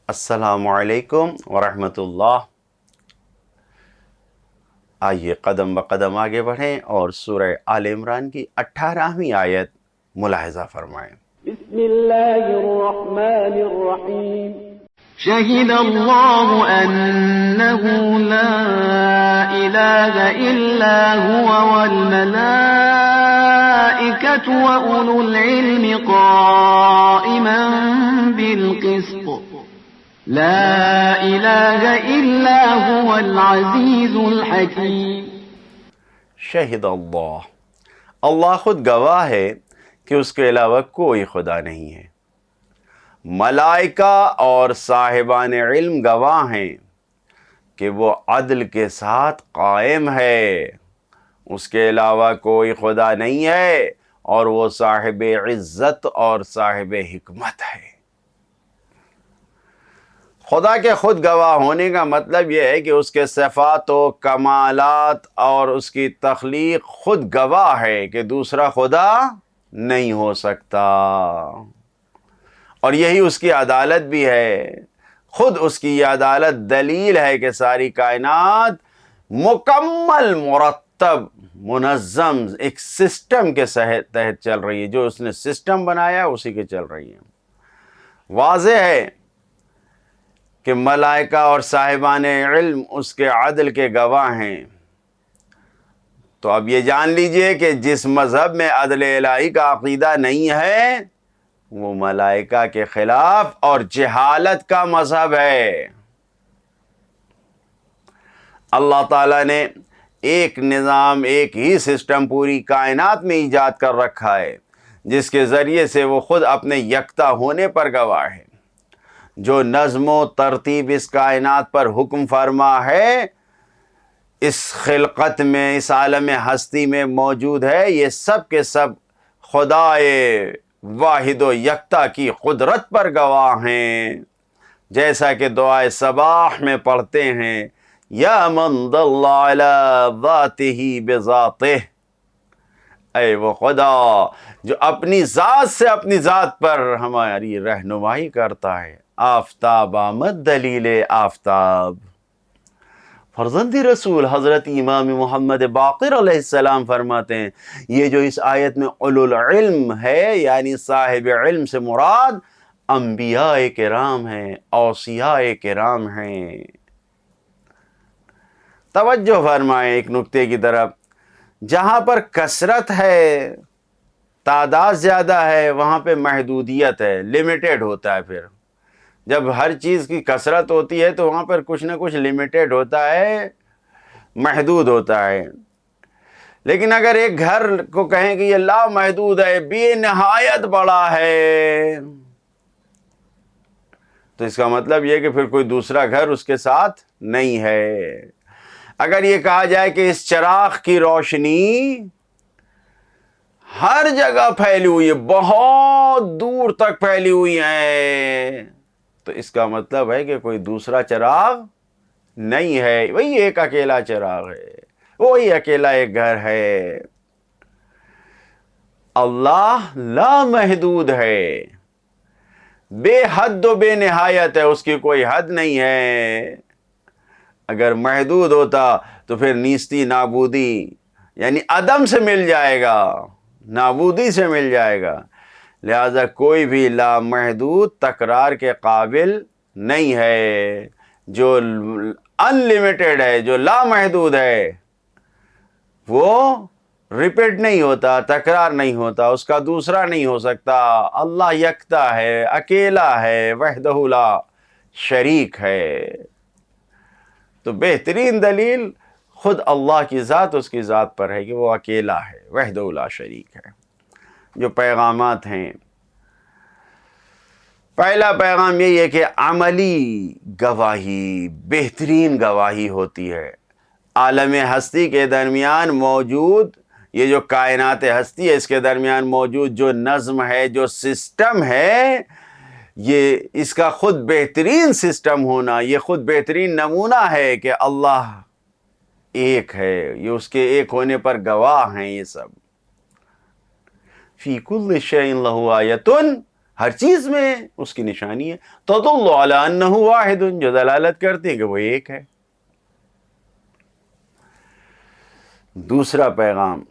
السلام علیکم ورحمۃ اللہ۔ آئیے قدم بقدم آگے بڑھیں اور سورہ آل عمران کی 18ویں آیت ملاحظہ فرمائیں۔ بسم اللہ الرحمن الرحیم۔ شهد الله أنه لا إله إلا هو والملائكة وأولو العلم قائما بالقسط لا إله إلا هو العزيز الحكيم۔ شہد اللہ خود گواہ ہے کہ اس کے علاوہ کوئی خدا نہیں ہے، ملائکہ اور صاحبان علم گواہ ہیں کہ وہ عدل کے ساتھ قائم ہے، اس کے علاوہ کوئی خدا نہیں ہے اور وہ صاحب عزت اور صاحب حکمت ہے۔ خدا کے خود گواہ ہونے کا مطلب یہ ہے کہ اس کے صفات و کمالات اور اس کی تخلیق خود گواہ ہے کہ دوسرا خدا نہیں ہو سکتا، اور یہی اس کی عدالت بھی ہے۔ خود اس کی یہ عدالت دلیل ہے کہ ساری کائنات مکمل مرتب منظم ایک سسٹم کے تحت چل رہی ہے، جو اس نے سسٹم بنایا اسی کے چل رہی ہے۔ واضح ہے کہ ملائکہ اور صاحبان علم اس کے عدل کے گواہ ہیں۔ تو اب یہ جان لیجئے کہ جس مذہب میں عدل الہی کا عقیدہ نہیں ہے وہ ملائکہ کے خلاف اور جہالت کا مذہب ہے۔ اللہ تعالیٰ نے ایک نظام، ایک ہی سسٹم پوری کائنات میں ایجاد کر رکھا ہے، جس کے ذریعے سے وہ خود اپنے یکتا ہونے پر گواہ ہے۔ جو نظم و ترتیب اس کائنات پر حکم فرما ہے، اس خلقت میں، اس عالم ہستی میں موجود ہے، یہ سب کے سب خدائے واحد و یکتا کی قدرت پر گواہ ہیں، جیسا کہ دعائے صباح میں پڑھتے ہیں، یا من ضل علی ذاتہ بذاتہ، اے وہ خدا جو اپنی ذات سے اپنی ذات پر ہماری رہنمائی کرتا ہے۔ آفتاب آمد دلیل آفتاب۔ فرزند رسول حضرت امام محمد باقر علیہ السلام فرماتے ہیں، یہ جو اس آیت میں اولو العلم ہے، یعنی صاحب علم سے مراد انبیاء کرام ہیں، اوصیاء کرام ہیں۔ توجہ فرمائیں ایک نکتے کی طرف، جہاں پر کثرت ہے، تعداد زیادہ ہے، وہاں پہ محدودیت ہے، لمیٹڈ ہوتا ہے۔ پھر جب ہر چیز کی کثرت ہوتی ہے تو وہاں پر کچھ نہ کچھ لمیٹڈ ہوتا ہے، محدود ہوتا ہے۔ لیکن اگر ایک گھر کو کہیں کہ یہ لامحدود ہے، بے نہایت بڑا ہے، تو اس کا مطلب یہ کہ پھر کوئی دوسرا گھر اس کے ساتھ نہیں ہے۔ اگر یہ کہا جائے کہ اس چراغ کی روشنی ہر جگہ پھیلی ہوئی ہے، بہت دور تک پھیلی ہوئی ہے، تو اس کا مطلب ہے کہ کوئی دوسرا چراغ نہیں ہے، وہی ایک اکیلا چراغ ہے، وہی اکیلا ایک گھر ہے۔ اللہ لامحدود ہے، بے حد و بے نہایت ہے، اس کی کوئی حد نہیں ہے۔ اگر محدود ہوتا تو پھر نیستی نابودی، یعنی عدم سے مل جائے گا، نابودی سے مل جائے گا۔ لہذا کوئی بھی لامحدود تکرار کے قابل نہیں ہے۔ جو انلمیٹڈ ہے، جو لامحدود ہے، وہ ریپیٹ نہیں ہوتا، تکرار نہیں ہوتا، اس کا دوسرا نہیں ہو سکتا۔ اللہ یکتا ہے، اکیلا ہے، وحدہ لا شریک ہے۔ تو بہترین دلیل خود اللہ کی ذات، اس کی ذات پر ہے کہ وہ اکیلا ہے، وحدہ لا شریک ہے۔ جو پیغامات ہیں، پہلا پیغام یہی ہے کہ عملی گواہی بہترین گواہی ہوتی ہے۔ عالم ہستی کے درمیان موجود، یہ جو کائنات ہستی ہے، اس کے درمیان موجود جو نظم ہے، جو سسٹم ہے، یہ اس کا خود بہترین سسٹم ہونا، یہ خود بہترین نمونہ ہے کہ اللہ ایک ہے، یہ اس کے ایک ہونے پر گواہ ہیں۔ یہ سب فی کل شیء لہ آیۃ، ہر چیز میں اس کی نشانی ہے. تدل علی انہ واحد، جو دلالت کرتی ہے کہ وہ ایک ہے. دوسرا پیغام،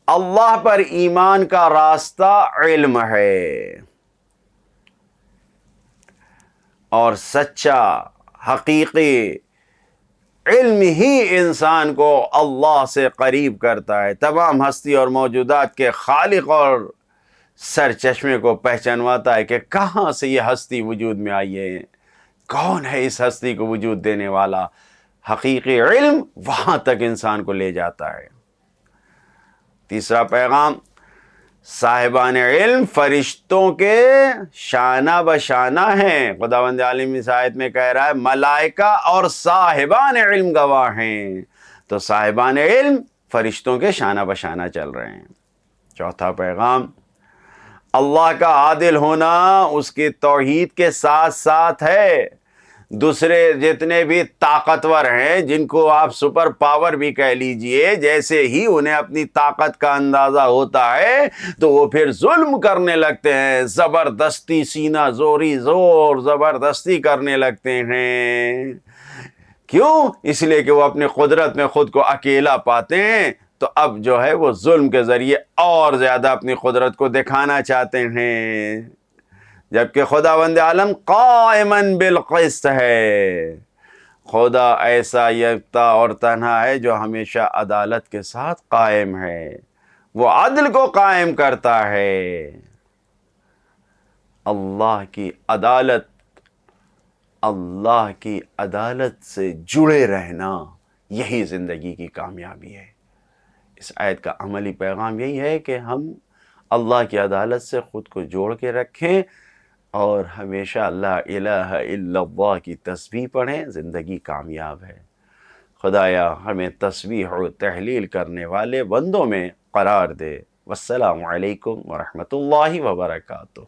اللہ پر ایمان کا راستہ علم ہے، اور سچا حقیقی علم ہی انسان کو اللہ سے قریب کرتا ہے، تمام ہستی اور موجودات کے خالق اور سر چشمے کو پہچانواتا ہے کہ کہاں سے یہ ہستی وجود میں آئی ہے، کون ہے اس ہستی کو وجود دینے والا. حقیقی علم وہاں تک انسان کو لے جاتا ہے. تیسرا پیغام، صاحبان علم فرشتوں کے شانہ بشانہ ہیں. خداوند عالم اس آیت میں کہہ رہا ہے ملائکہ اور صاحبان علم گواہ ہیں، تو صاحبان علم فرشتوں کے شانہ بشانہ چل رہے ہیں. چوتھا پیغام، اللہ کا عادل ہونا اس کی توحید کے ساتھ ساتھ ہے. دوسرے جتنے بھی طاقتور ہیں، جن کو آپ سپر پاور بھی کہہ لیجئے، جیسے ہی انہیں اپنی طاقت کا اندازہ ہوتا ہے تو وہ پھر ظلم کرنے لگتے ہیں، زبردستی سینہ زوری زور زبردستی کرنے لگتے ہیں. کیوں؟ اس لیے کہ وہ اپنی قدرت میں خود کو اکیلا پاتے ہیں، تو اب جو ہے وہ ظلم کے ذریعے اور زیادہ اپنی قدرت کو دکھانا چاہتے ہیں، جبکہ خداوند عالم قائماً بالقسط ہے. خدا ایسا یکتا اور تنہا ہے جو ہمیشہ عدالت کے ساتھ قائم ہے، وہ عدل کو قائم کرتا ہے. اللہ کی عدالت سے جڑے رہنا، یہی زندگی کی کامیابی ہے. اس آیت کا عملی پیغام یہی ہے کہ ہم اللہ کی عدالت سے خود کو جوڑ کے رکھیں اور ہمیشہ لا الہ الا اللہ کی تسبیح پڑھیں. زندگی کامیاب ہے. خدایا ہمیں تسبیح و تحلیل کرنے والے بندوں میں قرار دے. والسلام علیکم ورحمۃ اللہ وبرکاتہ.